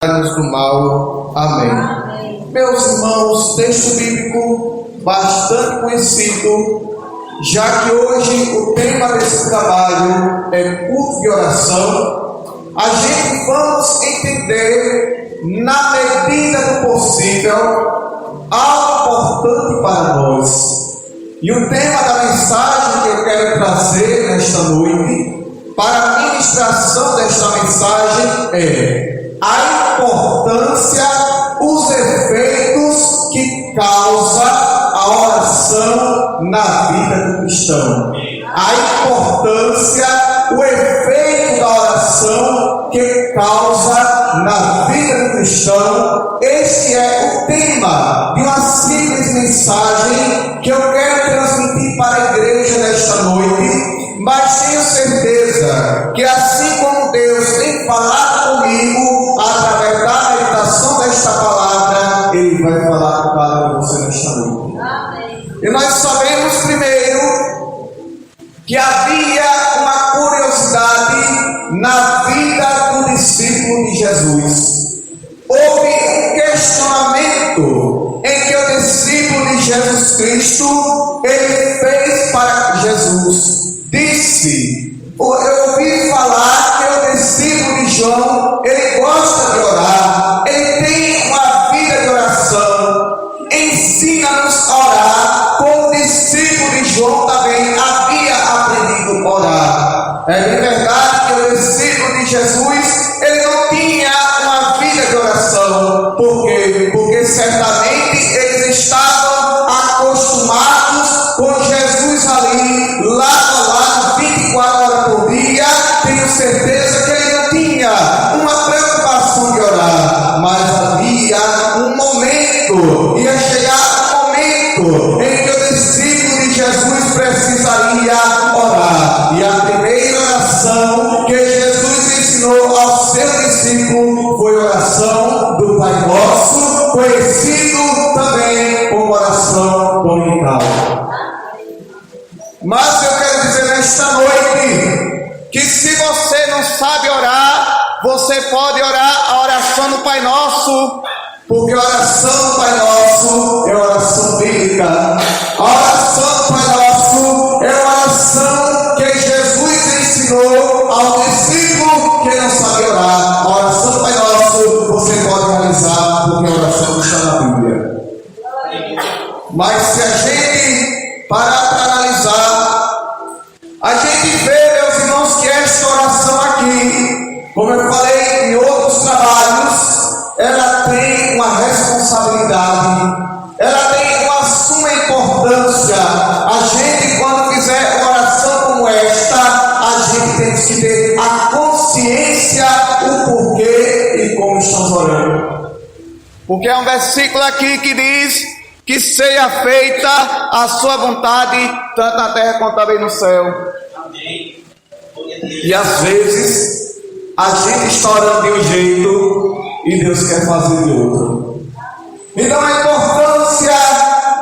do mal. Amém. Amém. Meus irmãos, texto bíblico bastante conhecido, já que hoje o tema desse trabalho é culto de oração. A gente vamos entender, na medida do possível, algo importante para nós. E o tema da mensagem que eu quero trazer nesta noite, para a ministração desta mensagem, é a importância, os efeitos que causa a oração na vida do cristão. A importância, o efeito da oração que causa na vida do cristão. Este é o tema de uma simples mensagem que eu quero transmitir para a igreja nesta noite, mas tenho certeza que assim como Deus tem falado comigo através da meditação desta palavra, Ele vai falar com cada você nesta noite. Amém. E nós sabemos primeiro que havia uma curiosidade na vida do discípulo de Jesus. Houve um questionamento em que o discípulo de Jesus Cristo, ele fez para Jesus. Disse: eu ouvi falar que o discípulo de João, ele gosta de orar, ele tem uma vida de oração. Ensina-nos a orar, como o discípulo de João também havia aprendido a orar. É verdade que o discípulo de Jesus, ele não tinha uma vida de oração. Por quê? Porque certamente eles estavam acostumados com Jesus ali, lado a lado, 24 horas por dia. Tenho certeza que ele não tinha uma preocupação de orar, mas havia um momento, ia chegar um momento em que o discípulo de Jesus precisaria orar. E a primeira oração que Jesus ensinou ao seu discípulo foi a oração do Pai Nosso, conhecido também como oração dominical. Mas eu quero dizer nesta noite que se você não sabe orar, você pode orar a oração do Pai Nosso, porque a oração do Pai Nosso é oração bíblica. A oração do Pai Nosso é a oração que Jesus ensinou ao discípulo que não sabe orar. A oração do Pai Nosso você pode realizar, porque a oração está na Bíblia. Mas se a gente parar para analisar, a gente vê, meus irmãos, que esta oração aqui, como eu falei em outros trabalhos, ela tem uma responsabilidade, ela tem uma suma importância. A gente, quando fizer uma oração como esta, a gente tem que ter a consciência, o porquê e como estamos orando. Porque é um versículo aqui que diz que seja feita a sua vontade, tanto na terra quanto também no céu. Amém. E às vezes a gente está orando de um jeito e Deus quer fazer de outro. Então a importância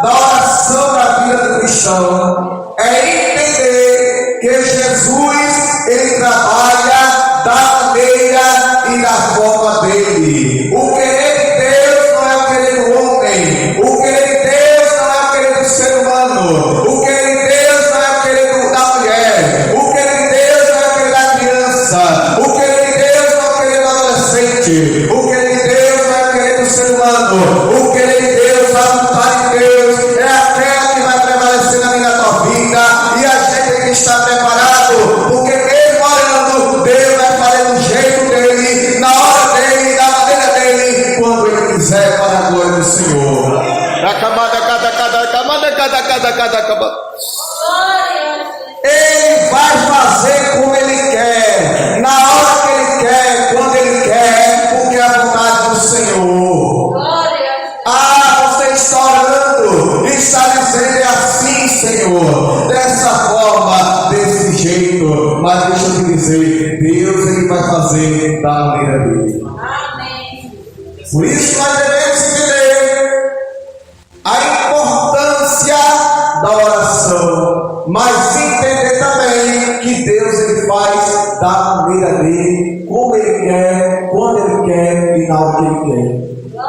da oração na vida do cristão é entender que Jesus, ele trabalha da maneira e da forma dele. O querer de Deus não é o querer do homem. O querer de Deus não é o querer do ser humano. O querer de Deus não é o querer da mulher. O querer de Deus não é o querer da criança. O querer de Deus não é o querer do adolescente. O querer de Deus não é o querer do ser humano. O querer de Deus, a vontade de Deus, é aquela que vai prevalecer na minha tua vida. E a gente tem que estar preparado, porque mesmo orando, Deus vai fazer do jeito dele, na hora dele, da maneira dele, quando ele quiser, para a glória do Senhor. Ele vai fazer como ele quer, na hora que ele quer, quando ele quer, porque é a vontade do Senhor. Ah, você está orando, está dizendo é assim, Senhor, dessa forma, desse jeito. Mas deixa eu te dizer, Deus, ele vai fazer da maneira dele. Amém. Por isso nós devemos entender a importância da oração, mas entender também que Deus, ele faz da maneira dele, como ele quer, quando ele quer e terminar o que Ele quer.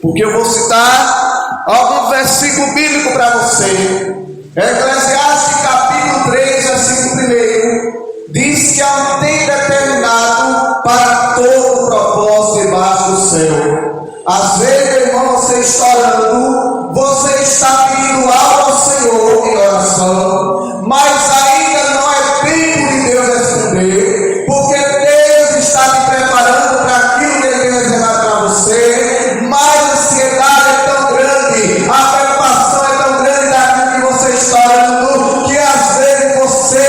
Porque eu vou citar algum versículo bíblico para você. Eclesiastes capítulo 3, versículo 1, diz que há um tempo determinado para todo propósito debaixo do céu. Às vezes, meu irmão, você está orando, você está pedindo algo ao Senhor em oração, mas ainda não é tempo de Deus responder, porque Deus está te preparando para aquilo que Ele tem reservado para você, mas a ansiedade é tão grande, a preocupação é tão grande daquilo que você está orando, que às vezes você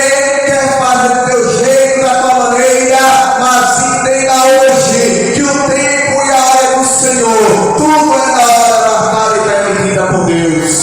quer fazer do teu jeito, da tua maneira, mas entenda hoje que o tempo e a hora é do Senhor, tudo é na hora marcada e permitida por Deus.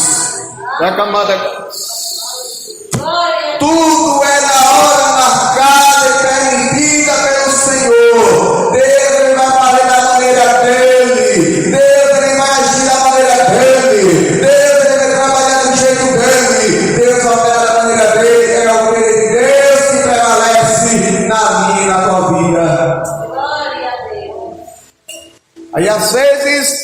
Tudo é na hora marcada e permitida pelo Senhor. Deus ele vai fazer da maneira dele. Deus ele vai agir da maneira dele. Deus ele vai trabalhar do jeito dele. Deus vai operar da maneira dele. É o poder de Deus que prevalece na minha e na tua vida. Glória a Deus. Aí às vezes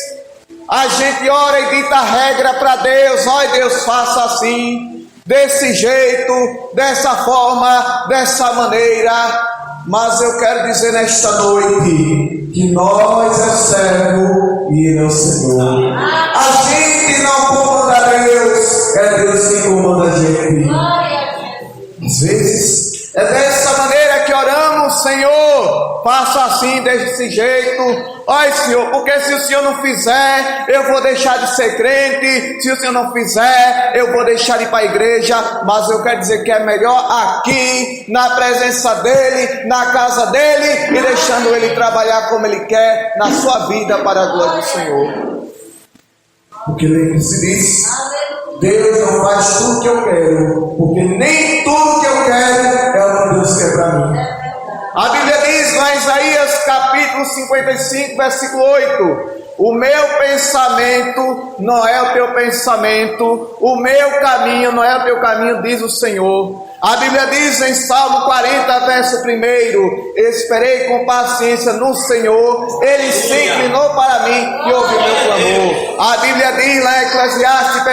a gente ora e dita regra para Deus. Olha, Deus, faça assim, desse jeito, dessa forma, dessa maneira. Mas eu quero dizer nesta noite que nós é o servo e Ele é o Senhor. A gente não comanda Deus, é Deus que comanda a gente. Glória a Deus. Às vezes é dessa maneira que oramos: Senhor, faça assim, desse jeito. Olha, Senhor, porque se o Senhor não fizer, eu vou deixar de ser crente. Se o Senhor não fizer, eu vou deixar de ir para a igreja. Mas eu quero dizer que é melhor aqui, na presença dEle, na casa dEle, e deixando Ele trabalhar como Ele quer na sua vida para a glória do Senhor. Porque lembre-se disso: Deus não faz tudo que eu quero, porque nem tudo que eu quero é o que Deus quer para mim. A Bíblia diz lá em Isaías capítulo 55, versículo 8: o meu pensamento não é o teu pensamento, o meu caminho não é o teu caminho, diz o Senhor. A Bíblia diz em Salmo 40, verso 1: esperei com paciência no Senhor, Ele se inclinou para mim e ouviu meu clamor. A Bíblia diz lá em Eclesiastes,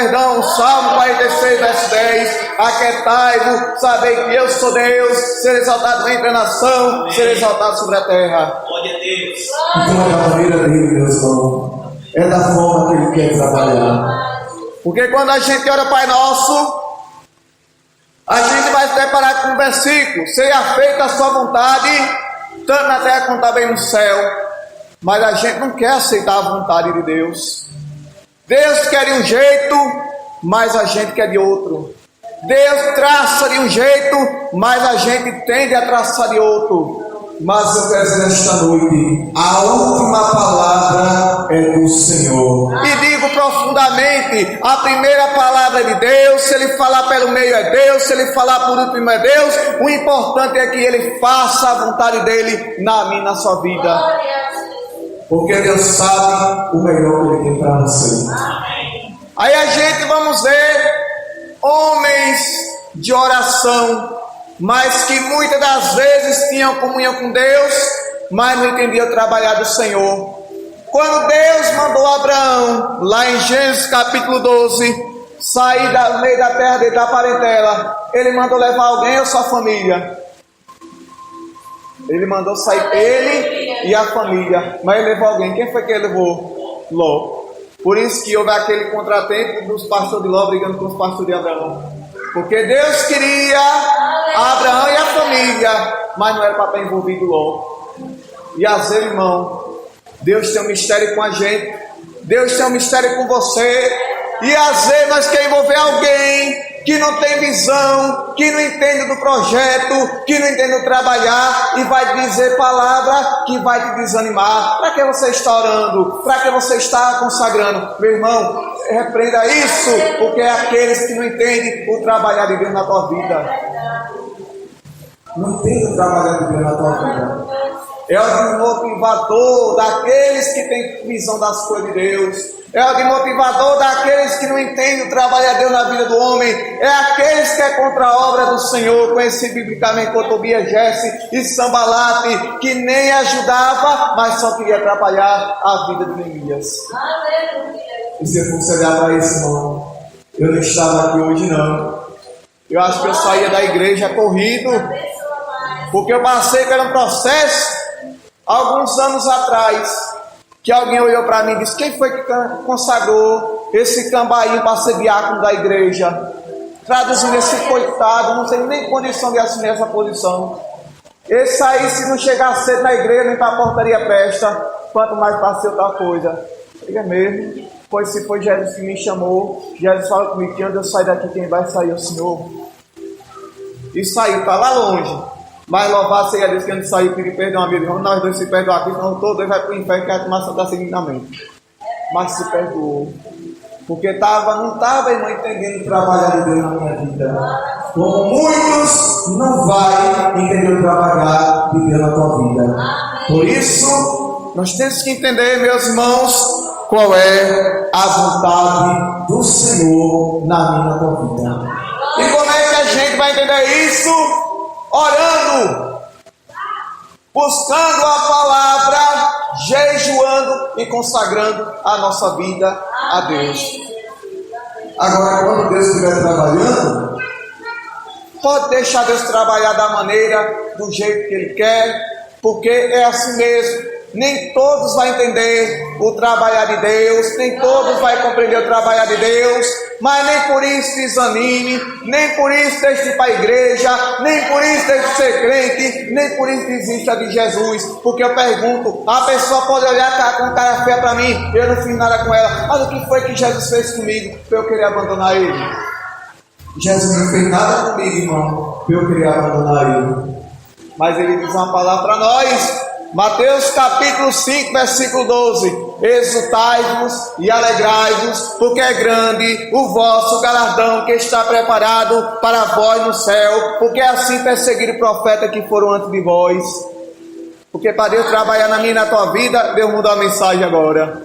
Salmo 46, verso 10: aquietai-vos, sabei que eu sou Deus, ser exaltado entre a nação, ser exaltado sobre a terra. Glória a Deus. Então é da maneira dele, meus irmãos, é da forma que Ele quer trabalhar. Porque quando a gente ora Pai Nosso, a gente vai se deparar com um versículo: seja feita a sua vontade, tanto na terra como também no céu. Mas a gente não quer aceitar a vontade de Deus. Deus quer de um jeito, mas a gente quer de outro. Deus traça de um jeito, mas a gente tende a traçar de outro. Mas eu quero dizer nesta noite: a última palavra é do Senhor. E digo profundamente: a primeira palavra é de Deus. Se Ele falar pelo meio é Deus, se Ele falar por último é Deus. O importante é que Ele faça a vontade dEle na minha e na sua vida. Glória a Deus. Porque Deus sabe o melhor que Ele tem para você. Aí a gente vamos ver homens de oração, mas que muitas das vezes tinham comunhão com Deus, mas não entendiam o trabalhar do Senhor. Quando Deus mandou Abraão, lá em Gênesis capítulo 12, sair do meio da terra dele, da parentela, Ele mandou levar alguém ou sua família? Ele mandou sair ele e a família, mas Ele levou alguém. Quem foi que Ele levou? Ló. Por isso que houve aquele contratempo dos pastores de Ló brigando com os pastores de Abraão. Porque Deus queria Abraão e a família, mas não era para estar envolvido Ló. E às vezes, irmão, Deus tem um mistério com a gente, Deus tem um mistério com você, e às vezes nós queremos envolver alguém que não tem visão, que não entende do projeto, que não entende do trabalhar, e vai dizer palavra que vai te desanimar. Para que você está orando? Para que você está consagrando? Meu irmão, repreenda isso, porque é aqueles que não entendem o trabalhar de Deus na tua vida. Não entende o trabalhar de Deus na tua vida. É o motivador daqueles que têm visão das coisas de Deus. é o de motivador daqueles que não entendem o trabalho de Deus na vida do homem, é aqueles que é contra a obra do Senhor, conhecido biblicamente como Tobias, Gesse e Sambalate, que nem ajudava, mas só queria atrapalhar a vida de Neemias. Aleluia. E se eu fosse olhar para esse irmão, eu não estava aqui hoje não. Eu acho que eu saía da igreja corrido, porque eu passei por um processo alguns anos atrás, que alguém olhou para mim e disse: quem foi que consagrou esse cambainho para ser diácono da igreja? Traduzindo, esse coitado, não tem nem condição de assumir essa posição. Esse aí, se não chegar cedo na igreja, nem para a portaria presta, quanto mais para ser outra coisa. É mesmo, pois se foi Jesus que me chamou, Jesus fala comigo que antes eu sair daqui, quem vai sair é o Senhor. E saiu para lá longe. Mas louvado seja Deus que antes de sair, pedir perdão a vida. Nós dois se perdoam aqui, senão todos dois vai para o inferno, que a turma está seguidamente. Mas se perdoou. Porque não estava, irmão, entendendo o trabalho de Deus na minha vida. Como muitos não vai entender o trabalho de Deus na tua vida. Por isso, nós temos que entender, meus irmãos, qual é a vontade do Senhor na minha na tua vida. E como é que a gente vai entender isso? Orando, buscando a palavra, jejuando e consagrando a nossa vida a Deus. Agora, quando Deus estiver trabalhando, pode deixar Deus trabalhar da maneira, do jeito que Ele quer, porque é assim mesmo. Nem todos vão entender o trabalhar de Deus, nem todos vão compreender o trabalhar de Deus, mas nem por isso desanime, nem por isso deixe de ir para a igreja, nem por isso deixe de ser crente, nem por isso desista de Jesus. Porque eu pergunto, a pessoa pode olhar com cara feia para mim, eu não fiz nada com ela, mas o que foi que Jesus fez comigo para eu querer abandonar Ele? Jesus não fez nada comigo, irmão, para eu querer abandonar Ele. Mas Ele diz uma palavra para nós. Mateus capítulo 5, versículo 12: exultai-vos e alegrai-vos, porque é grande o vosso galardão que está preparado para vós no céu, porque assim perseguiram profetas que foram antes de vós. Porque para Deus trabalhar na minha e na tua vida, Deus mudou a mensagem agora.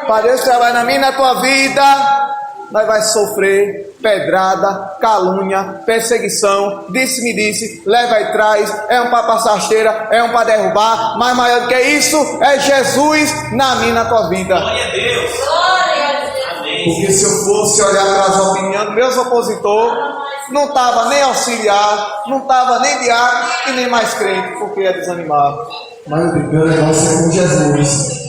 Para Deus trabalhar na minha e na tua vida, nós vai sofrer pedrada, calúnia, perseguição, disse-me-disse, leva e traz, é um para passar esteira, é um para derrubar, mas maior do que isso, é Jesus na minha e na tua vida. Glória a Deus. Porque se eu fosse olhar para as opiniões dos meus opositores, não estava nem auxiliar, não estava nem diácono e nem mais crente, porque ia desanimar. Mas o negócio é com Jesus.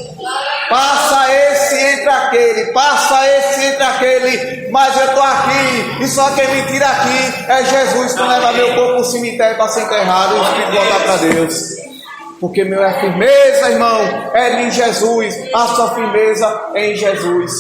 Passa esse entre aquele, passa esse entre aquele, mas eu estou aqui, e só quem me tira aqui é Jesus, que leva meu corpo para o cemitério para ser enterrado e o Espírito voltar para Deus. Porque meu é firmeza, irmão, é em Jesus, a sua firmeza é em Jesus.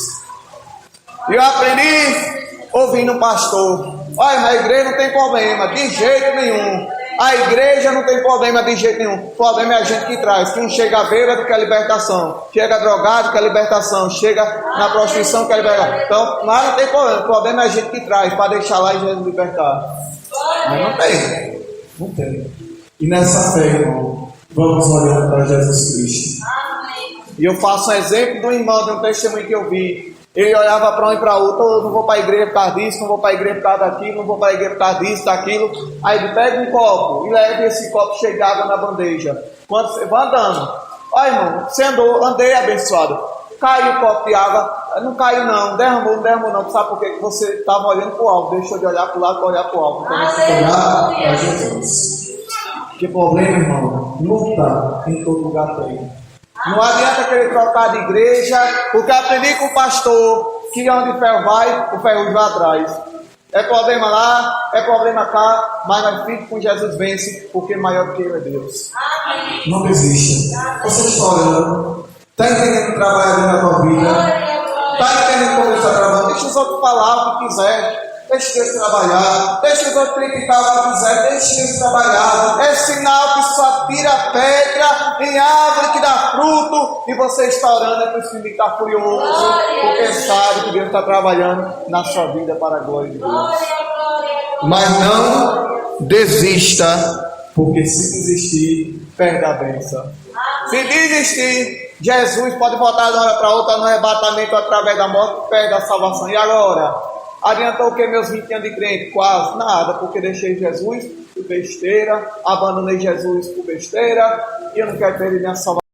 E eu aprendi ouvindo um pastor: olha, na igreja não tem problema, de jeito nenhum. A igreja não tem problema de jeito nenhum. O problema é a gente que traz. Que um chega bêbado, quer libertação. Chega drogado, quer libertação. Chega na prostituição, quer libertação. Então, lá não tem problema. O problema é a gente que traz, para deixar lá e Jesus libertar. Mas não tem. Não tem. E nessa fé, irmão, vamos olhando para Jesus Cristo. E eu faço um exemplo do irmão, de um testemunho que eu vi. Ele olhava para um e para outro: eu não vou para a igreja por causa disso, não vou para a igreja por causa daquilo, não vou para a igreja por causa disso, daquilo. Aí ele pega um copo e leva esse copo cheio de água na bandeja. Quando você vai andando, olha, irmão, você andei abençoado. Caiu o copo de água, não caiu não, derramou não. Sabe por quê? Que você estava olhando para o alto, deixou de olhar para o lado para olhar para o alto. Então você olhar para Jesus. Que problema, irmão? Luta em todo lugar tem. Não adianta querer trocar de igreja, porque aprendi com o pastor que onde o ferro vai, o ferrugem vai atrás. É problema lá, é problema cá, mas nós fique com Jesus vence, porque maior que ele é Deus. Amém. Não desista. Você está orando, está entendendo o trabalho na tua vida, está entendendo como ele está trabalhando. Deixa os outros falar o que quiser. Deixe Deus trabalhar, deixe os outros criticar o que quiser, deixe Deus trabalhar. É sinal que só tira pedra em árvore que dá fruto, e você está orando, é preciso ficar furioso, porque sabe que Deus está trabalhando na sua vida para a glória de Deus. Mas não desista, porque se desistir, perde a bênção. Se desistir, Jesus pode voltar de uma hora para outra no arrebatamento através da morte, perde a salvação. E agora? Adiantou o que meus 20 anos de crente? Quase nada, porque deixei Jesus por besteira, abandonei Jesus por besteira, e eu não quero perder minha salvação.